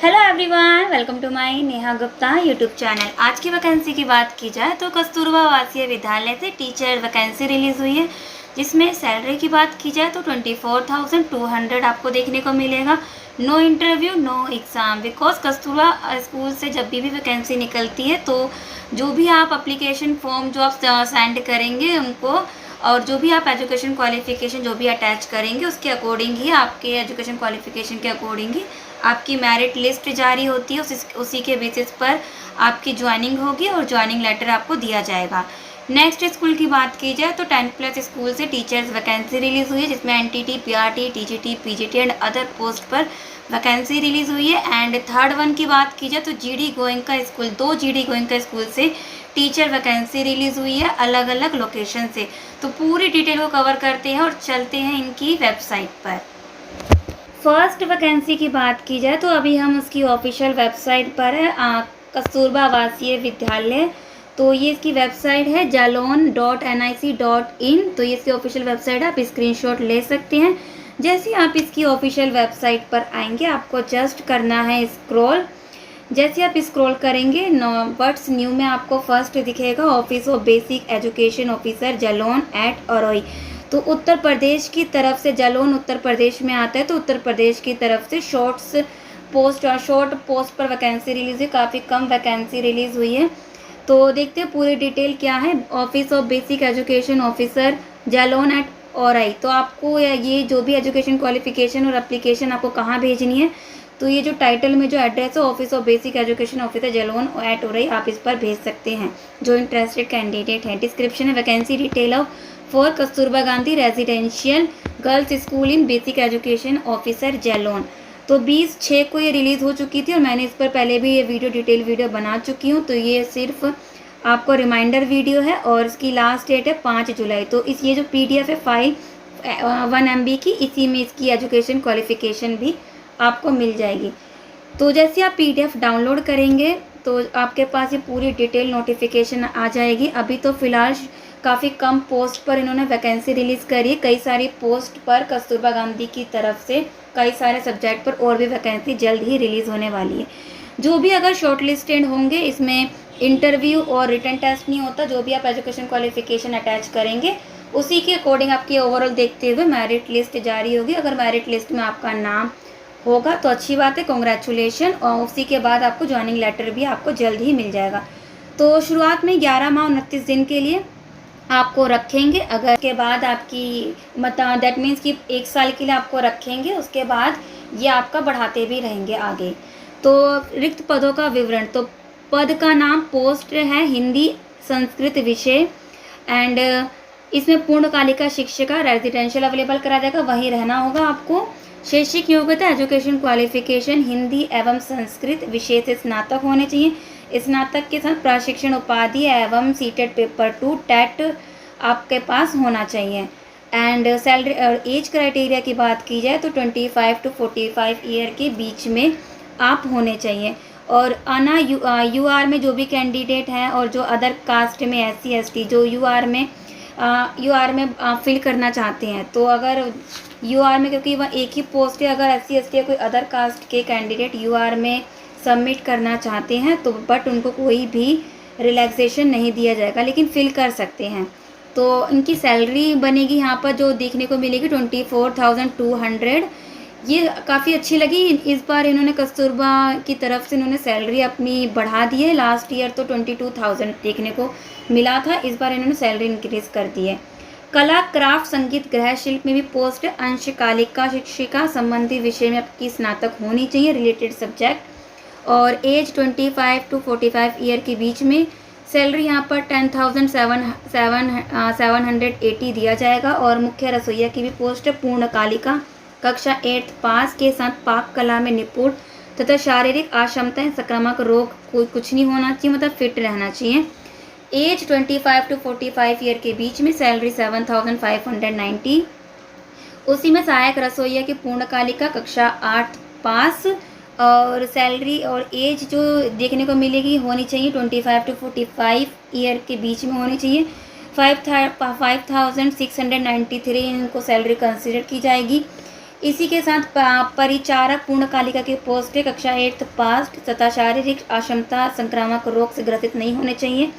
Hello everyone, welcome to my Neha Gupta YouTube channel. आज की vacancy की बात की जाए तो कस्तूरबा आवासीय विद्यालय से टीचर वैकेंसी रिलीज़ हुई है, जिसमें सैलरी की बात की जाए तो 24,200 आपको देखने को मिलेगा। No interview, no exam, because Kasturba school से जब भी वैकेंसी निकलती है तो जो भी आप अप्लीकेशन फॉर्म जो आप सेंड करेंगे उनको, और जो भी आप एजुकेशन क्वालिफ़िकेशन जो भी अटैच करेंगे उसके अकॉर्डिंग ही, आपके एजुकेशन क्वालिफ़िकेशन के अकॉर्डिंग ही आपकी मेरिट लिस्ट जारी होती है। उसी के बेसिस पर आपकी ज्वाइनिंग होगी और ज्वाइनिंग लेटर आपको दिया जाएगा। नेक्स्ट स्कूल की बात की जाए तो 10+ स्कूल से टीचर्स वैकेंसी रिलीज़ हुई है, जिसमें NTT, PRT, TGT, PGT and other post पर वैकेंसी रिलीज़ हुई है। एंड थर्ड वन की बात की जाए तो GD Goenka school, 2 GD Goenka school से टीचर वैकेंसी रिलीज़ हुई है अलग अलग लोकेशन से। तो पूरी डिटेल को कवर करते हैं और चलते हैं इनकी वेबसाइट पर। फर्स्ट वैकेंसी की बात की जाए तो अभी हम उसकी ऑफिशियल वेबसाइट पर है, कस्तूरबा आवासीय विद्यालय। तो ये इसकी वेबसाइट है jalon.nic.in। तो ये इसकी ऑफिशियल वेबसाइट है, आप स्क्रीनशॉट ले सकते हैं। जैसे आप इसकी ऑफिशियल वेबसाइट पर आएंगे आपको जस्ट करना है स्क्रॉल। जैसे आप स्क्रॉल करेंगे व्हाट्स न्यू में आपको फर्स्ट दिखेगा office of basic education officer Jalaun at Orai. तो उत्तर प्रदेश की तरफ से, जालौन उत्तर प्रदेश में आता है, तो उत्तर प्रदेश की तरफ से शॉर्ट पोस्ट पर वैकेंसी रिलीज़ हुई। काफ़ी कम वैकेंसी रिलीज़ हुई है। तो देखते हैं पूरी डिटेल क्या है। Office of basic education officer Jalaun at Orai. तो आपको ये जो भी एजुकेशन क्वालिफिकेशन और एप्लीकेशन आपको कहाँ भेजनी है, तो ये जो टाइटल में जो एड्रेस है office of basic education officer Jalaun at Orai, आप इस पर भेज सकते हैं जो इंटरेस्टेड कैंडिडेट है। डिस्क्रिप्शन है vacancy detail of for Kasturba Gandhi residential girls school in basic education officer Jalaun. तो 20/6 को ये रिलीज़ हो चुकी थी और मैंने इस पर पहले भी ये डिटेल वीडियो बना चुकी हूँ। तो ये सिर्फ आपको रिमाइंडर वीडियो है और इसकी लास्ट डेट है 5 जुलाई। तो ये जो PDF है फाइल 1 MB की, इसी में इसकी एजुकेशन क्वालिफिकेशन भी आपको मिल जाएगी। तो जैसे आप PDF डाउनलोड करेंगे तो आपके पास ये पूरी डिटेल नोटिफिकेशन आ जाएगी। अभी तो फ़िलहाल काफ़ी कम पोस्ट पर इन्होंने वैकेंसी रिलीज़ करी है। कई सारी पोस्ट पर कस्तूरबा गांधी की तरफ से कई सारे सब्जेक्ट पर और भी वैकेंसी जल्द ही रिलीज़ होने वाली है। जो भी अगर शॉर्ट लिस्टेड होंगे, इसमें इंटरव्यू और रिटन टेस्ट नहीं होता, जो भी आप एजुकेशन क्वालिफिकेशन अटैच करेंगे उसी के अकॉर्डिंग आपकी ओवरऑल देखते हुए मेरिट लिस्ट जारी होगी। अगर मेरिट लिस्ट में आपका नाम होगा तो अच्छी बात है, कॉन्ग्रेचुलेशन। और उसी के बाद आपको ज्वाइनिंग लेटर भी आपको जल्द ही मिल जाएगा। तो शुरुआत में 11 माह 29 दिन के लिए आपको रखेंगे। अगर के बाद आपकी दैट मीन्स कि 1 साल के लिए आपको रखेंगे, उसके बाद ये आपका बढ़ाते भी रहेंगे आगे। तो रिक्त पदों का विवरण, तो पद का नाम पोस्ट है हिंदी संस्कृत विषय। एंड इसमें पूर्णकालिका शिक्षिका रेजिडेंशियल अवेलेबल करा जाएगा, वहीं रहना होगा आपको। शैक्षिक योग्यता एजुकेशन क्वालिफिकेशन हिंदी एवं संस्कृत विषय से स्नातक होने चाहिए। स्नातक के साथ प्रशिक्षण उपाधि एवं सीटेड पेपर 2 टेट आपके पास होना चाहिए। एंड सैलरी और एज क्राइटेरिया की बात की जाए तो 25 to 45 ईयर के बीच में आप होने चाहिए। और अना UR में जो भी कैंडिडेट हैं और जो अदर कास्ट में SC ST जो UR में फिल करना चाहते हैं, तो अगर UR में, क्योंकि वह एक ही पोस्ट है, अगर SC ST या कोई अदर कास्ट के कैंडिडेट UR में सबमिट करना चाहते हैं तो बट उनको कोई भी रिलैक्सेशन नहीं दिया जाएगा, लेकिन फिल कर सकते हैं। तो इनकी सैलरी बनेगी यहाँ पर जो देखने को मिलेगी 24,200। ये काफ़ी अच्छी लगी। इस बार इन्होंने कस्तूरबा की तरफ से इन्होंने सैलरी अपनी बढ़ा दी है। लास्ट ईयर तो 22,000 देखने को मिला था, इस बार इन्होंने सैलरी इंक्रीज़ कर दी है। कला, क्राफ्ट, संगीत, गृह शिल्प में भी पोस्ट है। अंशकालिका शिक्षिका संबंधी विषय में आपकी स्नातक होनी चाहिए, रिलेटेड सब्जेक्ट। और एज 25 to 45 ईयर के बीच में। सैलरी यहाँ पर 10,780 दिया जाएगा। और मुख्य रसोइया की भी पोस्ट है। पूर्णकालिका कक्षा 8th पास के साथ पाक कला में निपुण तथा शारीरिक अक्षमताएं, संक्रामक रोग कोई कुछ नहीं होना चाहिए, मतलब फिट रहना चाहिए। एज 25 to 45 ईयर के बीच में। सैलरी 7,590। उसी में सहायक रसोइया की पूर्णकालिका कक्षा 8 पास। और सैलरी और एज जो देखने को मिलेगी होनी चाहिए 25 to 45 ईयर के बीच में होनी चाहिए। 5,693 इनको सैलरी कंसिडर की जाएगी। इसी के साथ परिचारक पूर्णकालिका की पोस्ट है, कक्षा 8th पास तथा शारीरिक अक्षमता संक्रामक रोग से ग्रसित नहीं होने चाहिए।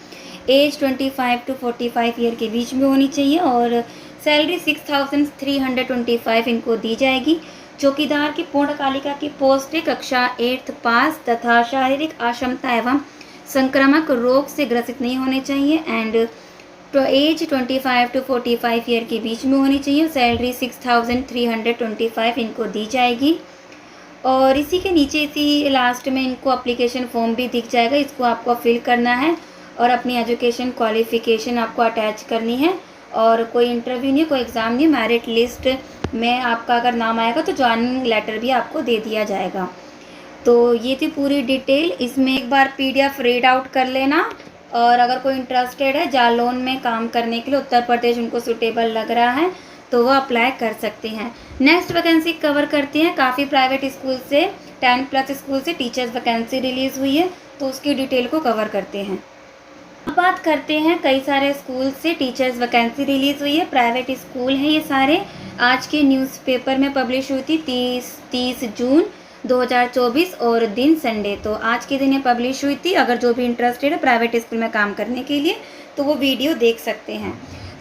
एज 25 to 45 ईयर के बीच में होनी चाहिए और सैलरी 6,325 इनको दी जाएगी। चौकीदार की पूर्णकालिका की पोस्ट है, कक्षा 8th पास तथा शारीरिक अक्षमता एवं संक्रामक रोग से ग्रसित नहीं होने चाहिए एंड एज 25 to 45 ईयर के बीच में होनी चाहिए। सैलरी 6,325 इनको दी जाएगी और इसी के नीचे इसी लास्ट में इनको एप्लीकेशन फॉर्म भी दिख जाएगा, इसको आपको फिल करना है और अपनी एजुकेशन क्वालिफ़िकेशन आपको अटैच करनी है और कोई इंटरव्यू नहीं, कोई एग्ज़ाम नहीं, मेरिट लिस्ट में आपका अगर नाम आएगा तो जॉइनिंग लेटर भी आपको दे दिया जाएगा। तो ये थी पूरी डिटेल, इसमें एक बार PDF रीड आउट कर लेना और अगर कोई इंटरेस्टेड है जालौन में काम करने के लिए, उत्तर प्रदेश उनको सूटेबल लग रहा है तो वो अप्लाई कर सकते हैं। नेक्स्ट वैकेंसी कवर करते हैं, काफ़ी प्राइवेट स्कूल से 10+ स्कूल से टीचर्स वैकेंसी रिलीज़ हुई है तो उसकी डिटेल को कवर करते हैं। अब बात करते हैं कई सारे स्कूल से टीचर्स वैकेंसी रिलीज़ हुई है, प्राइवेट स्कूल हैं ये सारे। आज के न्यूज़पेपर में पब्लिश हुई थी 30 जून 2024 और दिन संडे, तो आज के दिन ये पब्लिश हुई थी। अगर जो भी इंटरेस्टेड है प्राइवेट स्कूल में काम करने के लिए तो वो वीडियो देख सकते हैं।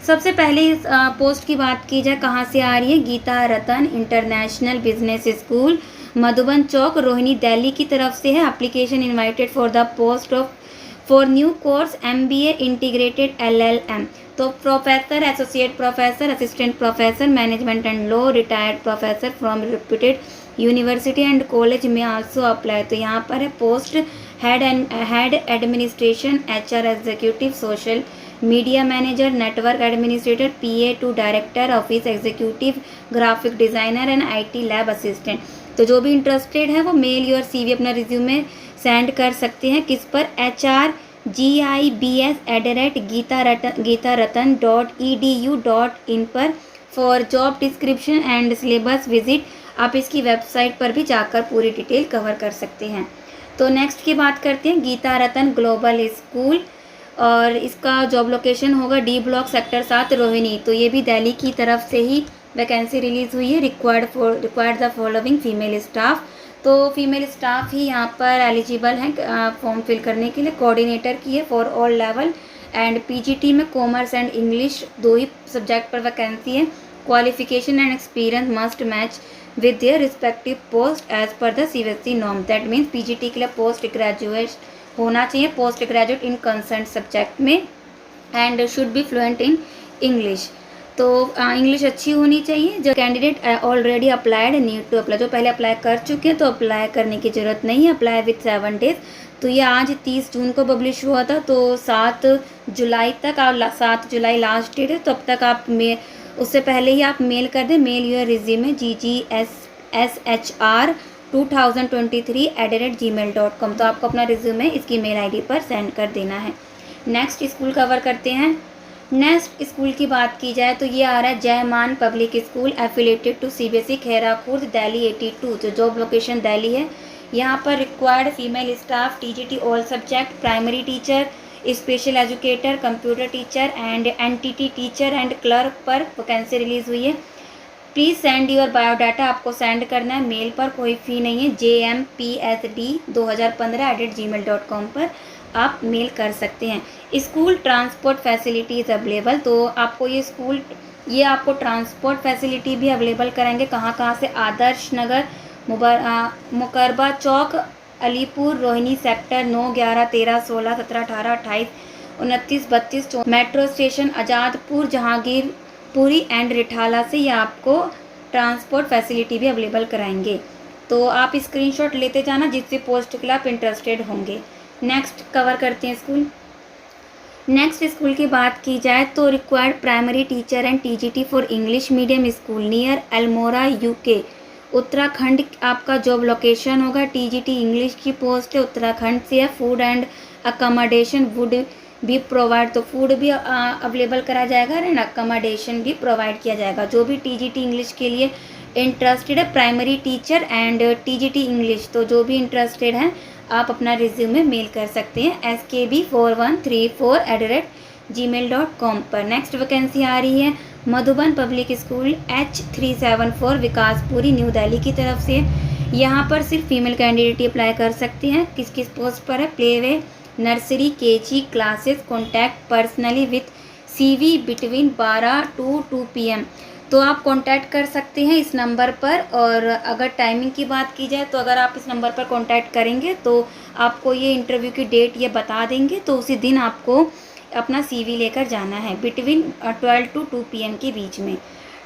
सबसे पहले इस पोस्ट की बात की जाए कहाँ से आ रही है, Geeta Ratan international business school Madhuban Chowk Rohini Delhi की तरफ से है। Application invited for the post of for new course MBA integrated LLM, तो professor, associate professor, assistant professor, management and law, retired professor from reputed university and college में आल्सो अप्लाई। तो यहाँ पर है post head administration, HR executive, social media manager, network administrator, PA to director office executive, graphic designer and IT lab assistant. तो जो भी interested है वो मेल योर CV अपना रिज्यूमे सेंड कर सकते हैं किस पर, hrgibs@gitarattan.edu.in पर। For job description and syllabus visit आप इसकी वेबसाइट पर भी जाकर पूरी डिटेल कवर कर सकते हैं। तो नेक्स्ट की बात करते हैं, गीता रतन ग्लोबल स्कूल और इसका जॉब लोकेशन होगा D ब्लॉक सेक्टर 7 रोहिणी। तो ये भी दिल्ली की तरफ से ही वैकेंसी रिलीज़ हुई है। Required the following female staff, तो फीमेल स्टाफ ही यहाँ पर एलिजिबल हैं फॉर्म फिल करने के लिए। कोऑर्डिनेटर की है for all level and PGT में कॉमर्स एंड इंग्लिश 2 ही सब्जेक्ट पर वैकेंसी है। Qualification and experience must match with their respective post as per the CBSE norm, that means PGT के लिए पोस्ट ग्रेजुएट होना चाहिए, post graduate in concern subject में and should be fluent in English. तो English अच्छी होनी चाहिए। जो candidate already applied need to apply, जो पहले अप्लाई कर चुके हैं तो अप्लाई करने की ज़रूरत नहीं है, अप्लाई विथ 7 डेज। तो ये आज 30 जून को पब्लिश हुआ था, तो 7 जुलाई तक, और 7 जुलाई लास्ट डेट है, तो अब तक आप उससे पहले ही आप मेल कर दें, मेल योर रिज्यूमे ggshR2023@gmail.com। तो आपको अपना रिज्यूमे इसकी मेल ID पर सेंड कर देना है। नेक्स्ट स्कूल कवर करते हैं। नेक्स्ट स्कूल की बात की जाए तो ये आ रहा है Jaiman public school affiliated to CBSE Khairakhurd Delhi 82। जो जॉब लोकेशन दिल्ली है। यहाँ पर required female staff TGT all subject, primary teacher, special educator, computer teacher and NTT teacher and clerk पर वैकेंसी रिलीज़ हुई है। प्लीज़ सेंड योर बायोडाटा, आपको सेंड करना है मेल पर, कोई फ़ी नहीं है। jmpsd2015@gmail.com पर आप मेल कर सकते हैं। स्कूल ट्रांसपोर्ट फैसिलिटीज़ अवेलेबल, तो आपको ये आपको ट्रांसपोर्ट फैसिलिटी भी अवेलेबल कराएंगे। कहाँ से, Adarsh Nagar, Mukarba Chowk, Alipur, Rohini sector 9, 11, 13, 16, 17, 18, 28, 29, 32, metro station Azadpur, Jahangirpuri and Rithala से ये आपको ट्रांसपोर्ट फैसिलिटी भी अवेलेबल कराएंगे। तो आप स्क्रीनशॉट लेते जाना जिससे पोस्ट के लिए आप इंटरेस्टेड होंगे। नेक्स्ट कवर करते हैं स्कूल। नेक्स्ट स्कूल की बात की जाए तो required primary teacher and TGT for English medium school near Almora UK Uttarakhand आपका जॉब लोकेशन होगा। TGT इंग्लिश की पोस्ट है, उत्तराखंड से है। फूड एंड अकोमोडेशन वुड भी प्रोवाइड, तो फूड भी अवेलेबल कराया जाएगा एंड अकोमोडेशन भी प्रोवाइड किया जाएगा। जो भी TGT इंग्लिश के लिए इंटरेस्टेड है, primary teacher and TGT English, तो जो भी इंटरेस्टेड हैं आप अपना रिज्यूमे मेल कर सकते हैं skb4134@gmail.com पर। नेक्स्ट वैकेंसी आ रही है Madhuban public school H374 Vikaspuri new Delhi की तरफ से। यहाँ पर सिर्फ फीमेल कैंडिडेट ही अप्लाई कर सकते हैं। किस किस पोस्ट पर है? Play way, nursery, KG classes, contact personally with CV between 12 to 2 PM। तो आप कांटेक्ट कर सकते हैं इस नंबर पर। और अगर टाइमिंग की बात की जाए तो अगर आप इस नंबर पर कांटेक्ट करेंगे तो आपको ये इंटरव्यू की डेट ये बता देंगे, तो उसी दिन आपको अपना CV लेकर जाना है बिटवीन 12 to 2 PM के बीच में।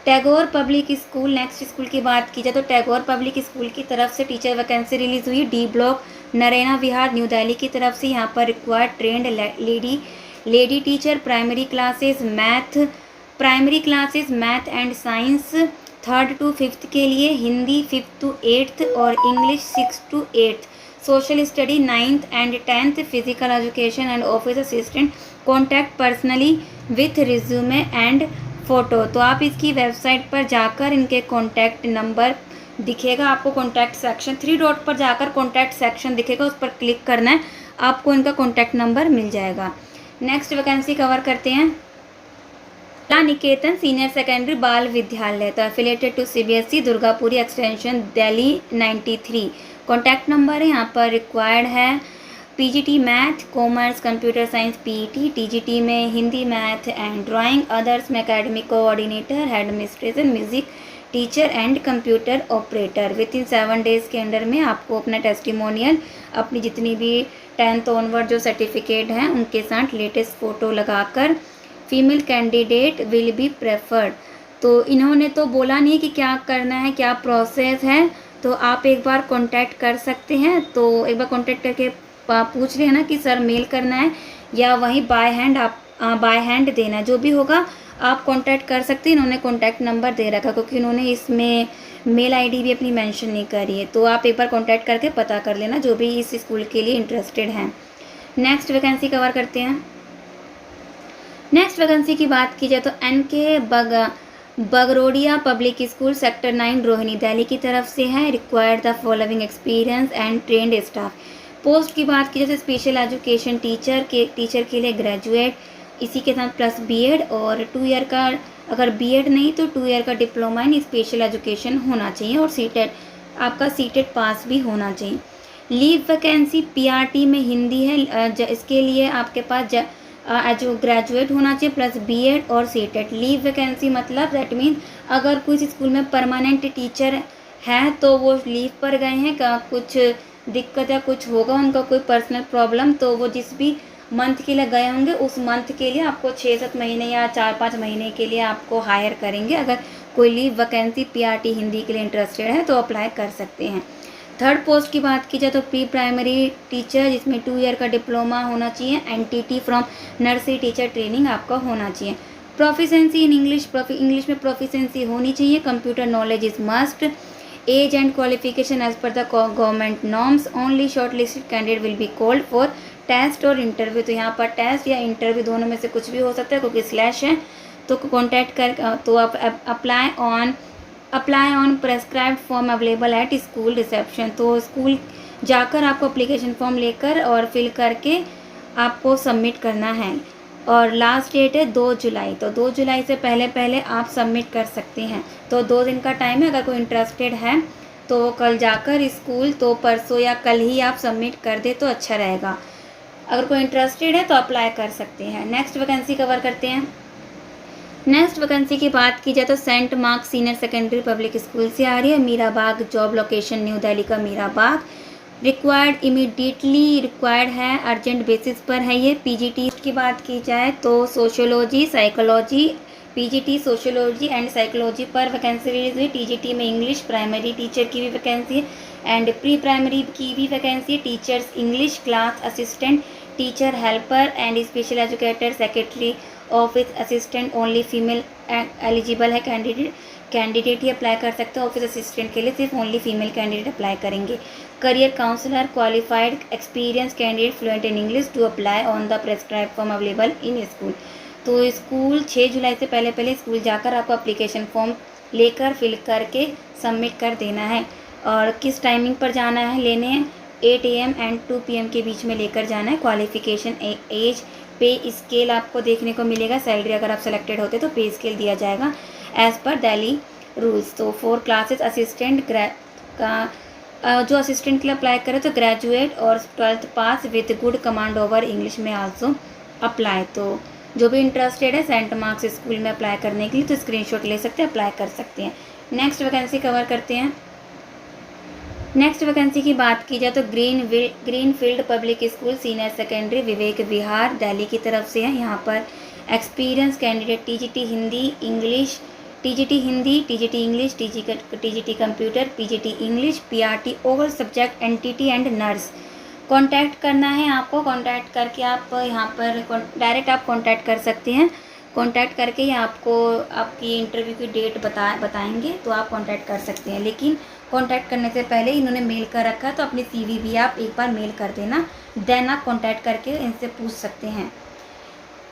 Tagore public school, next school की बात की जाए तो टैगोर पब्लिक स्कूल की तरफ से टीचर वैकेंसी रिलीज़ हुई डी ब्लॉक, नरैना विहार, न्यू दिल्ली की तरफ से। यहाँ पर required trend lady teacher, primary classes math and science 3rd to 5th के लिए, हिंदी 5th to 8th और English 6th to 8th, social study 9th and 10th, physical education and office assistant, contact personally with resume and photo. तो आप इसकी website पर जाकर इनके contact number दिखेगा आपको, कॉन्टैक्ट सेक्शन 3 डॉट पर जाकर कॉन्टैक्ट सेक्शन दिखेगा, उस पर क्लिक करना है, आपको इनका कॉन्टैक्ट नंबर मिल जाएगा। नेक्स्ट वैकेंसी कवर करते हैं। कला निकेतन सीनियर सेकेंडरी बाल विद्यालय, तो affiliated to CBSE, Durgapuri extension Delhi 93। Contact number है यहाँ पर। रिक्वायर्ड है PGT math, commerce, computer science PET, TGT में Hindi, math and drawing, others में academic coordinator, head administration, music teacher and computer operator. Within 7 days के under में आपको अपना टेस्टिमोनियल, अपनी जितनी भी 10th ऑनवर्ड जो सर्टिफिकेट हैं उनके साथ लेटेस्ट फ़ोटो लगाकर female candidate will be preferred. तो इन्होंने तो बोला नहीं कि क्या करना है, क्या प्रोसेस है, तो आप एक बार कांटेक्ट कर सकते हैं। तो एक बार कांटेक्ट करके पूछ लें ना कि सर मेल करना है या वहीं बाय हैंड आप बाय हैंड देना, जो भी होगा आप कांटेक्ट कर सकते हैं। इन्होंने कांटेक्ट नंबर दे रखा क्योंकि उन्होंने इसमें मेल ID भी अपनी मेंशन नहीं करी है, तो आप एक बार कांटेक्ट करके पता कर लेना जो भी इस स्कूल के लिए इंटरेस्टेड हैं। नेक्स्ट वैकेंसी कवर करते हैं। नेक्स्ट वैकेंसी की बात की जाए तो NK Bagrodia public school sector 9 Rohini Delhi की तरफ से है। Required the following experience and trained staff. Post की बात की जाए तो स्पेशल एजुकेशन टीचर के लिए ग्रेजुएट, इसी के साथ प्लस BEd और 2 ईयर का, अगर BEd नहीं तो 2 ईयर का डिप्लोमा इन स्पेशल एजुकेशन होना चाहिए और आपका सीटेट पास भी होना चाहिए। लीव वैकेंसी PRT में हिंदी है, इसके लिए आपके पास जो ग्रेजुएट होना चाहिए प्लस BEd और सीटेट। लीव वैकेंसी मतलब दैट मीन अगर कुछ स्कूल में परमानेंट टीचर हैं तो वो लीव पर गए हैं, का कुछ दिक्कत या कुछ होगा उनका कोई पर्सनल प्रॉब्लम, तो वो जिस भी मंथ के लिए गए होंगे उस मंथ के लिए आपको 6-7 महीने या 4-5 महीने के लिए आपको हायर करेंगे। अगर कोई लीव वैकेंसी PRT हिंदी के लिए इंटरेस्टेड है तो अप्लाई कर सकते हैं। 3rd पोस्ट की बात की जाए तो प्री प्राइमरी टीचर, जिसमें 2 ईयर का डिप्लोमा होना चाहिए। NTT from nursery teacher training आपका होना चाहिए। प्रोफिशेंसी इन इंग्लिश में प्रोफिशेंसी होनी चाहिए। Computer knowledge is must. Age and qualification as per the government norms. Only short listed candidate will be called for test और interview. तो यहाँ पर टेस्ट या इंटरव्यू दोनों में से कुछ भी हो सकता है क्योंकि स्लैश है, तो कॉन्टैक्ट कर, तो आप apply on prescribed form available at school reception. तो स्कूल जाकर आपको अप्लीकेशन फॉर्म लेकर और फिल करके आपको सबमिट करना है और लास्ट डेट है 2 जुलाई। तो 2 जुलाई से पहले आप सबमिट कर सकते हैं। तो 2 दिन का टाइम है, अगर कोई इंटरेस्टेड है तो कल जाकर स्कूल, तो परसों या कल ही आप सबमिट कर दे तो अच्छा रहेगा। अगर कोई इंटरेस्टेड है तो अप्लाई कर सकते हैं। नेक्स्ट वैकेंसी कवर करते हैं। नेक्स्ट वैकेंसी की बात की जाए तो saint Mark senior secondary public school से आ रही है। Meerabagh job location new Delhi का मीराबाग। रिक्वायर्ड इमीडिएटली रिक्वायर्ड है, अर्जेंट बेसिस पर है ये। PGT की बात की जाए तो sociology psychology, PGT sociology and psychology पर वैकेंसी रिलीज हुई। TGT में इंग्लिश प्राइमरी टीचर की भी वैकेंसी है एंड प्री प्राइमरी की भी वैकेंसी है। Teachers English class assistant, teacher helper and special educator, secretary office assistant. Only female eligible है कैंडिडेट ही अप्लाई कर सकते हैं। ऑफिस असिस्टेंट के लिए सिर्फ ओनली फीमेल कैंडिडेट अप्लाई करेंगे। Career counsellor, qualified experience candidate fluent in English to apply on the prescribed form available in school. तो स्कूल 6 जुलाई से पहले स्कूल जाकर आपको एप्लीकेशन फॉर्म लेकर फिल करके सबमिट कर देना है। और किस टाइमिंग पर जाना है लेने, 8 AM एंड 2 PM के बीच में लेकर जाना है। क्वालिफिकेशन एज पे स्केल आपको देखने को मिलेगा। सैलरी अगर आप सेलेक्टेड होते तो पे स्केल दिया जाएगा एज़ पर दिल्ली रूल्स। तो 4 क्लासेस असिस्टेंट का जो असिस्टेंट के लिए अप्लाई करे तो ग्रेजुएट और 12th pass with good command over English में आल्सो अप्लाई। तो जो भी इंटरेस्टेड है सेंट मार्क्स स्कूल में अप्लाई करने के लिए तो स्क्रीनशॉट ले सकते हैं, अप्लाई कर सकते हैं। नेक्स्ट वैकेंसी कवर करते हैं। नेक्स्ट वैकेंसी की बात की जाए तो Greenfield public school senior secondary Vivek Vihar Delhi की तरफ से है। यहाँ पर experience candidate TGT Hindi English, TGT Hindi, TGT English, TGT computer, PGT English, PRT all subject, NTT and nurse. Contact करना है आपको। कांटेक्ट करके आप यहाँ पर डायरेक्ट आप कांटेक्ट कर सकते हैं। कांटेक्ट करके ही आपको आपकी इंटरव्यू की डेट बताएंगे तो आप कांटेक्ट कर सकते हैं। लेकिन कांटेक्ट करने से पहले इन्होंने मेल कर रखा है तो अपनी सीवी भी आप एक बार मेल कर देना, देन आप कांटेक्ट करके इनसे पूछ सकते हैं।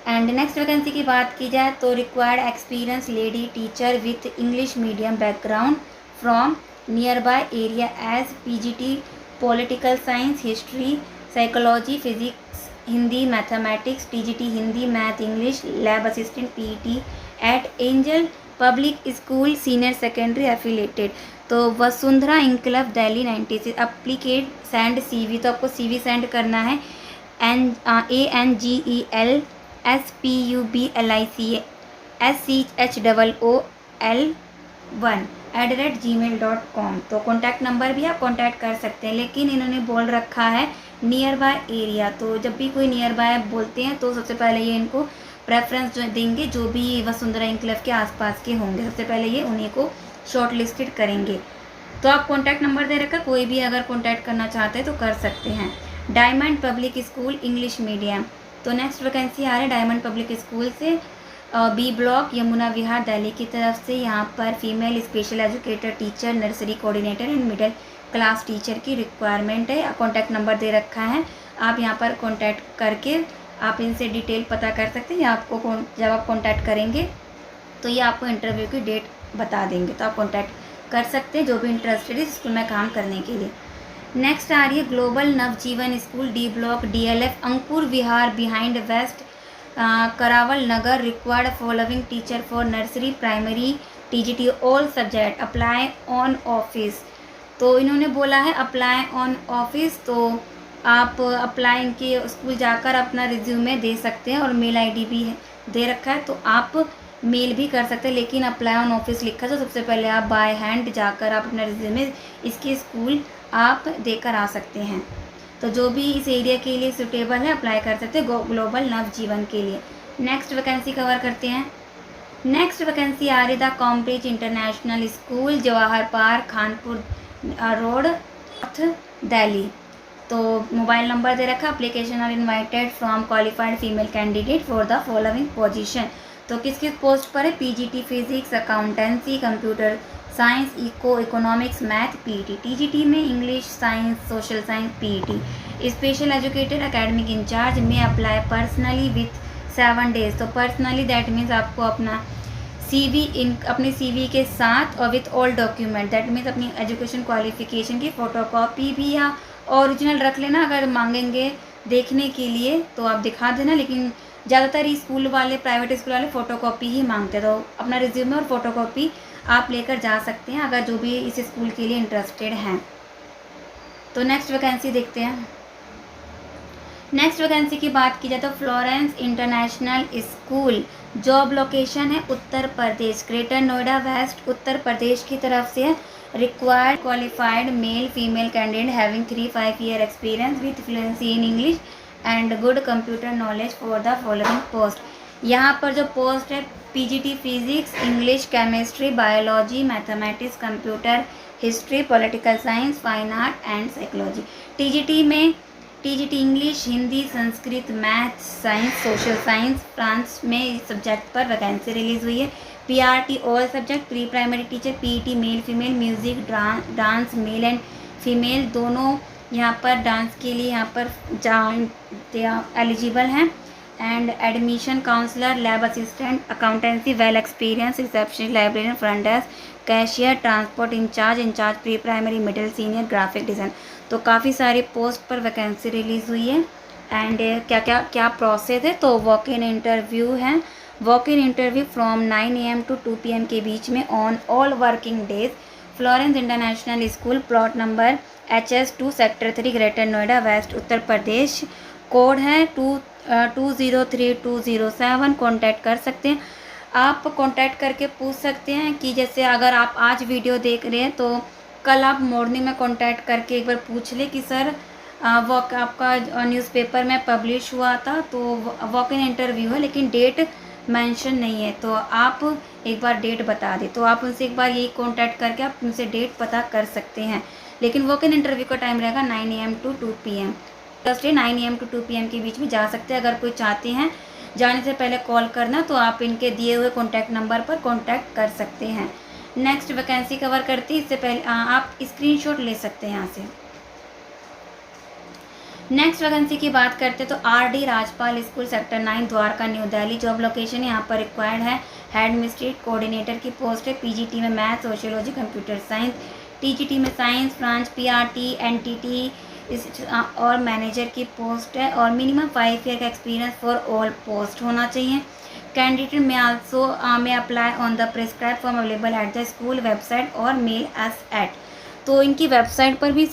एंड नेक्स्ट वैकेंसी की बात की जाए तो required experience lady teacher with English medium background from near by area as PGT political science, history, psychology, physics, Hindi, mathematics, TGT Hindi, math, English, lab assistant, PET at Angel public school senior secondary affiliated. तो Vasundhara enclave Delhi 96 applicant send CV. तो आपको CV send करना है ANGELSPUBLICSCHOOL1 तो contact number भी आप contact कर सकते हैं। लेकिन इन्होंने बोल रखा है नियर बाय एरिया। तो जब भी कोई नियर बाय बोलते हैं तो सबसे पहले ये इनको प्रेफरेंस जो देंगे, जो भी वसुंधरा इंकलव के आसपास के होंगे सबसे पहले ये उन्हीं को शॉर्ट लिस्टेड करेंगे। तो आप कॉन्टैक्ट नंबर दे रखा, कोई भी अगर कॉन्टैक्ट करना चाहते हैं तो कर सकते हैं। Diamond public school English medium. तो नेक्स्ट वैकेंसी आ रही है डायमंड पब्लिक स्कूल से बी ब्लॉक यमुना विहार दिल्ली की तरफ से। यहाँ पर female special educator teacher, nursery coordinator and middle class teacher की रिक्वायरमेंट है। कॉन्टैक्ट नंबर दे रखा है, आप यहाँ पर कॉन्टैक्ट करके आप इनसे डिटेल पता कर सकते हैं। आपको जब आप कॉन्टैक्ट करेंगे तो ये आपको इंटरव्यू की डेट बता देंगे, तो आप कॉन्टैक्ट कर सकते हैं जो भी इंटरेस्टेड है स्कूल में काम करने के लिए। नेक्स्ट आ रही है global Navjeevan school D block DLF Ankur Vihar behind west Karawal Nagar. Required following teacher for nursery primary TGT all subject, apply on office. तो इन्होंने बोला है अप्लाई ऑन ऑफिस, तो आप अप्लाई इनके स्कूल जाकर अपना रिज्यूमे दे सकते हैं और मेल आईडी भी दे रखा है तो आप मेल भी कर सकते हैं। लेकिन अप्लाई ऑन ऑफिस लिखा है तो सबसे पहले आप बाय हैंड जाकर आप अपना रिज्यूमे इसके स्कूल आप देकर आ सकते हैं। तो जो भी इस एरिया के लिए सूटेबल है अप्लाई कर सकते हैं ग्लोबल नवजीवन के लिए। नेक्स्ट वैकेंसी कवर करते हैं। नेक्स्ट वैकेंसी आ रही the Cambridge international school Jawahar Park Khanpur road Delhi. तो मोबाइल नंबर दे रखा, application are invited from qualified female candidate for the following position. तो किस किस पोस्ट पर है? PGT physics, accountancy, computer science, economics, math, PET. TGT में English, science, social science, PET. Special educated academic incharge में apply personally with 7 days. तो personally that means आपको अपना अपने सीवी के साथ और with all document, that means अपनी एजुकेशन क्वालिफिकेशन की फ़ोटोकॉपी भी या ओरिजिनल रख लेना। अगर मांगेंगे देखने के लिए तो आप दिखा देना, लेकिन ज़्यादातर स्कूल वाले, प्राइवेट स्कूल वाले फ़ोटोकॉपी ही मांगते हैं। तो अपना रिज्यूमे और फ़ोटोकॉपी आप लेकर जा सकते हैं अगर जो भी इस स्कूल के लिए इंटरेस्टेड हैं। तो नेक्स्ट वैकेंसी देखते हैं। नेक्स्ट वैकेंसी की बात की जाए तो Florence international school, job location है उत्तर प्रदेश, ग्रेटर नोएडा वेस्ट उत्तर प्रदेश की तरफ से है। Required qualified male female candidate having 3-5 year experience with fluency in English and good computer knowledge for the following post. यहाँ पर जो पोस्ट है PGT physics, English, chemistry, biology, mathematics, computer, history, political science, fine art and psychology. TGT में TGT English, Hindi, Sanskrit, math, science, social science, France में इस subject पर vacancy release हुई है। PRT all subject, pre primary teacher, PET male female, music dance male and female दोनों यहाँ पर dance के लिए यहाँ पर एलिजिबल हैं। And admission counsellor, lab assistant, accountancy, well experience, receptionist, librarian, front desk, cashier, transport incharge pre primary, middle, senior, graphic design. तो काफ़ी सारी पोस्ट पर वैकेंसी रिलीज़ हुई है। एंड क्या प्रोसेस है, तो वॉक इन इंटरव्यू है। Walk in interview from 9 AM to 2 PM के बीच में on all working days, Florence international school, plot number HS2 sector 3, greater Noida west, Uttar Pradesh. Code है 203207। कॉन्टैक्ट कर सकते हैं। आप कॉन्टैक्ट करके पूछ सकते हैं कि जैसे अगर आप आज वीडियो देख रहे हैं तो कल आप मॉर्निंग में कॉन्टैक्ट करके एक बार पूछ लें कि सर वो आपका न्यूज़पेपर में पब्लिश हुआ था, तो वॉक इन इंटरव्यू है लेकिन डेट मेंशन नहीं है, तो आप एक बार डेट बता दें। तो आप उनसे एक बार यही कांटेक्ट करके आप उनसे डेट पता कर सकते हैं। लेकिन वॉक इन इंटरव्यू का टाइम रहेगा 9 AM to 2 PM। Thursday 9 AM to 2 PM के बीच में जा सकते हैं। अगर कोई चाहते हैं जाने से पहले कॉल करना, तो आप इनके दिए हुए कॉन्टैक्ट नंबर पर कॉन्टैक्ट कर सकते हैं। नेक्स्ट वैकेंसी कवर करती है, इससे पहले आप स्क्रीनशॉट ले सकते हैं यहाँ से। नेक्स्ट वैकेंसी की बात करते हैं तो RD Rajpal school sector 9 Dwarka new Delhi. Job location यहाँ पर रिक्वायर्ड है हेड मिस्ट्री कोऑर्डिनेटर की पोस्ट है। PGT में math, sociology, computer science, TGT में साइंस, ब्रांच, PRT, NTT और मैनेजर की पोस्ट है। और मिनिमम 5 ईयर का एक्सपीरियंस फॉर ऑल पोस्ट होना चाहिए। कैंडिडेट में आल्सो में apply on the prescribe form available at the school website और मेल अस एट। तो इनकी वेबसाइट पर भी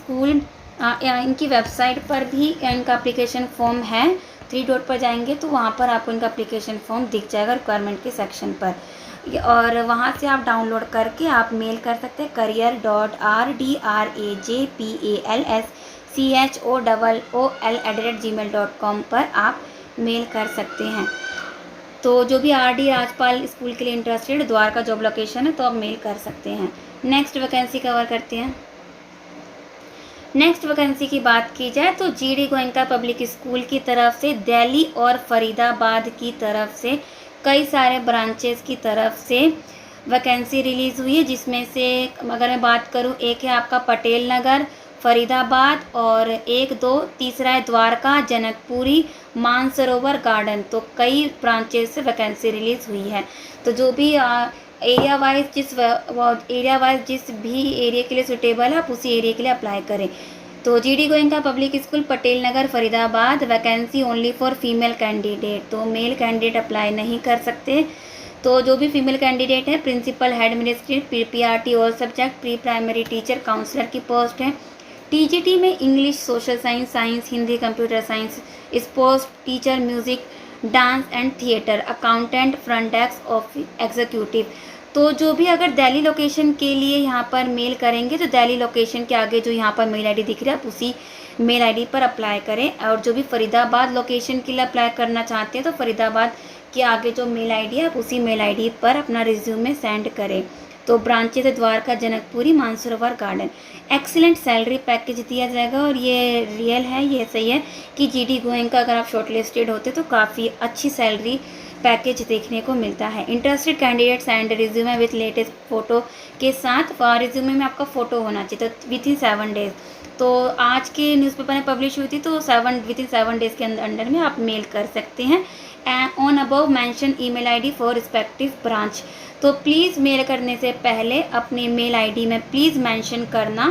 इनकी वेबसाइट पर भी इनका एप्लीकेशन फॉर्म है। 3 डॉट पर जाएंगे तो वहाँ पर आपको इनका एप्लीकेशन फॉर्म दिख जाएगा रिक्वायरमेंट के सेक्शन पर, और वहाँ से आप डाउनलोड करके आप मेल कर सकते हैं career.rdrajpalschol@gmail.com पर आप मेल कर सकते हैं। तो जो भी RD राजपाल स्कूल के लिए इंटरेस्टेड, द्वारका जॉब लोकेशन है, तो आप मेल कर सकते हैं। नेक्स्ट वैकेंसी कवर करते हैं। नेक्स्ट वैकेंसी की बात की जाए तो GD गोयनका पब्लिक स्कूल की तरफ से दिल्ली और फरीदाबाद की तरफ से कई सारे ब्रांचेस की तरफ से वैकेंसी रिलीज़ हुई है, जिसमें से अगर मैं बात करूं, एक है आपका पटेल नगर फरीदाबाद, और तीसरा है द्वारका, जनकपुरी, मानसरोवर गार्डन। तो कई ब्रांचेस से वैकेंसी रिलीज़ हुई है। तो जो भी एरिया वाइज जिस भी एरिया के लिए सुटेबल है आप उसी एरिया के लिए अप्लाई करें। तो GD Goenka public school Patel Nagar Faridabad, vacancy only for female candidate, तो मेल कैंडिडेट अप्लाई नहीं कर सकते। तो जो भी फीमेल कैंडिडेट है, principal, head administrative, PRT all subject, pre primary teacher, counsellor की पोस्ट है। TGT में English, social science, science, Hindi, computer science, sports teacher, music, dance and theatre, accountant, front desk of executive. तो जो भी अगर Delhi location के लिए यहाँ पर मेल करेंगे तो दिल्ली लोकेशन के आगे जो यहाँ पर मेल ID दिख रहा है आप उसी मेल ID पर अप्लाई करें। और जो भी फरीदाबाद लोकेशन के लिए अप्लाई करना चाहते हैं तो फरीदाबाद के आगे जो मेल ID है आप उसी मेल ID पर अपना रिज्यूमे सेंड करें। तो ब्रांचेस है Dwarka, Janakpuri, Mansarovar garden. Excellent salary package दिया जाएगा, और ये रियल है, ये सही है कि GD गोयनका अगर आप शॉर्टलिस्टेड होते तो काफ़ी अच्छी सैलरी पैकेज देखने को मिलता है। Interested candidates and resume with latest photo के साथ, रिज्यूमे में आपका फ़ोटो होना चाहिए, तो विथिन 7 डेज। तो आज के न्यूज़पेपर में पब्लिश हुई थी, तो विथिन 7 डेज़ के अंदर में आप मेल कर सकते हैं on above mention email ID for respective branch. तो प्लीज़ मेल करने से पहले अपनी मेल ID में प्लीज़ मेंशन करना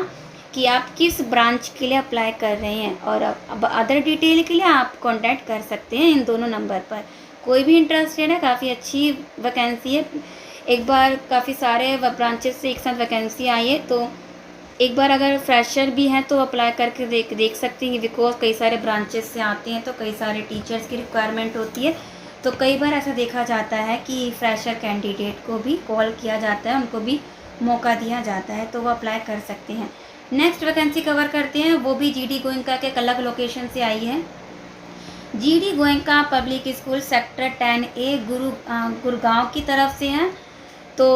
कि आप किस ब्रांच के लिए अप्लाई कर रहे हैं, और अब अदर डिटेल के लिए आप कांटेक्ट कर सकते हैं इन दोनों नंबर पर। कोई भी इंटरेस्टेड है, काफ़ी अच्छी वैकेंसी है। एक बार काफ़ी सारे ब्रांचेस से एक साथ वैकेंसी आई है, तो एक बार अगर फ्रेशर भी हैं तो अप्लाई करके देख सकती हैं, बिकॉज कई सारे ब्रांचेस से आते हैं तो कई सारे टीचर्स की रिक्वायरमेंट होती है। तो कई बार ऐसा देखा जाता है कि फ्रेशर कैंडिडेट को भी कॉल किया जाता है, उनको भी मौका दिया जाता है, तो वो अप्लाई कर सकते हैं। नेक्स्ट वैकेंसी कवर करते हैं, वो भी GD गोयनका के अलग लोकेशन से आई है। GD Goenka public school sector 10A Gurgaon की तरफ से है। तो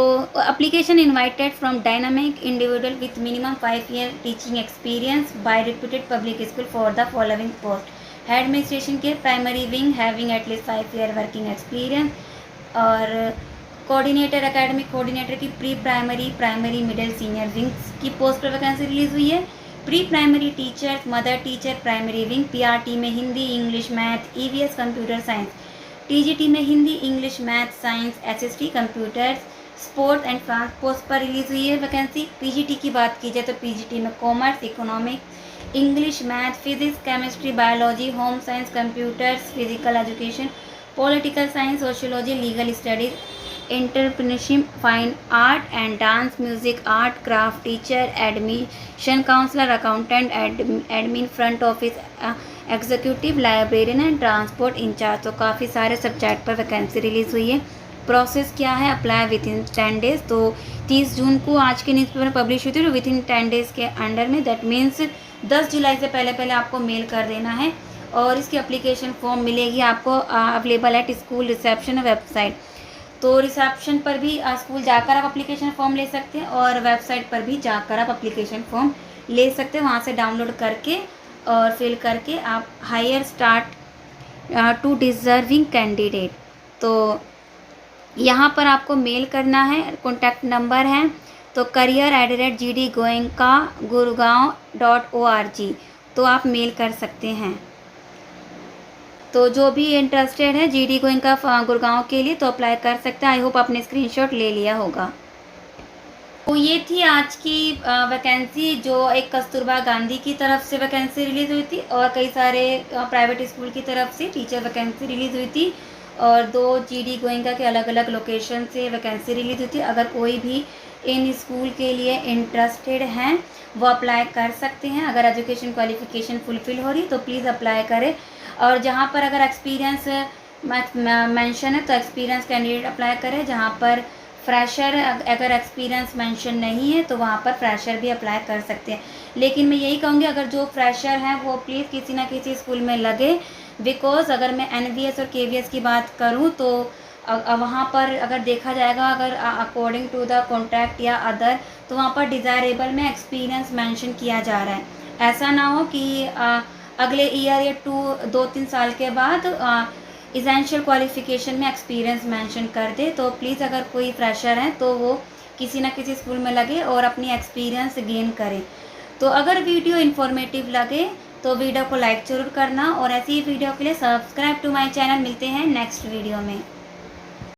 application invited from dynamic individual with minimum 5 year teaching experience by reputed public school for the following post: head administration के primary wing having at least 5 year working experience, और coordinator, academic coordinator की pre primary middle senior wings की post पर vacancy release हुई है। Pre primary teacher, mother teacher, primary wing, PRT में Hindi, English, math, EVS, computer science, TGT में Hindi, English, math, science, SST, computers, sports and transport पर release हुई है vacancy. PGT की बात की जाए तो PGT में commerce, economics, English, math, physics, chemistry, biology, home science, computers, physical education, political science, sociology, legal studies, entrepreneurship, fine art and dance, music, art, craft, teacher, admission counsellor, accountant, admin, front office executive, librarian and transport incharge. तो काफ़ी सारे subject पर vacancy release हुई है। Process क्या है, apply with in 10 days. तो 30 जून को आज के न्यूज़पेपर में पब्लिश हुई थी, तो विद इन 10 डेज़ के अंडर में, दैट मीन्स 10 जुलाई से पहले पहले आपको मेल कर देना है। और इसकी एप्लीकेशन फॉर्म मिलेगी आपको available at school reception website. तो रिसेप्शन पर भी स्कूल जाकर आप एप्लीकेशन फॉर्म ले सकते हैं और वेबसाइट पर भी जाकर आप एप्लीकेशन फॉर्म ले सकते हैं। वहाँ से डाउनलोड करके और फिल करके आप hire start to deserving candidate. तो यहाँ पर आपको मेल करना है, कॉन्टैक्ट नंबर है तो career@gdgoenka gurgaon.org। तो आप मेल कर सकते हैं। तो जो भी इंटरेस्टेड है GD गोइंका गुड़गांव के लिए तो अप्लाई कर सकते हैं। आई होप आपने स्क्रीनशॉट ले लिया होगा। तो ये थी आज की वैकेंसी जो एक कस्तूरबा गांधी की तरफ से वैकेंसी रिलीज़ हुई थी और कई सारे प्राइवेट स्कूल की तरफ से टीचर वैकेंसी रिलीज़ हुई थी और 2 GD गोइंका के अलग अलग लोकेशन से वैकेंसी रिलीज़ हुई थी। अगर कोई भी इन स्कूल के लिए इंटरेस्टेड हैं वो अप्लाई कर सकते हैं। अगर एजुकेशन क्वालिफिकेशन फुलफ़िल हो रही तो प्लीज़ अप्लाई करें। और जहाँ पर अगर एक्सपीरियंस मेंशन है तो एक्सपीरियंस कैंडिडेट अप्लाई करें। जहाँ पर फ्रेशर अगर एक्सपीरियंस मेंशन नहीं है तो वहाँ पर फ्रेशर भी अप्लाई कर सकते हैं। लेकिन मैं यही कहूँगी अगर जो फ्रेशर हैं वो प्लीज़ किसी ना किसी स्कूल में लगे, बिकॉज़ अगर मैं NVS और KVS की बात करूँ तो वहाँ पर अगर देखा जाएगा अगर अकॉर्डिंग टू द कॉन्ट्रैक्ट या अदर तो वहाँ पर डिज़ायरेबल में एक्सपीरियंस मेंशन किया जा रहा है। ऐसा ना हो कि अगले ईयर या 2-3 साल के बाद इसेंशियल क्वालिफ़िकेशन में एक्सपीरियंस मेंशन कर दे। तो प्लीज़ अगर कोई फ्रेशर है तो वो किसी ना किसी स्कूल में लगे और अपनी एक्सपीरियंस गेन करे। तो अगर वीडियो इन्फॉर्मेटिव लगे तो वीडियो को लाइक ज़रूर करना और ऐसी ही वीडियो के लिए सब्सक्राइब टू माय चैनल। मिलते हैं नेक्स्ट वीडियो में।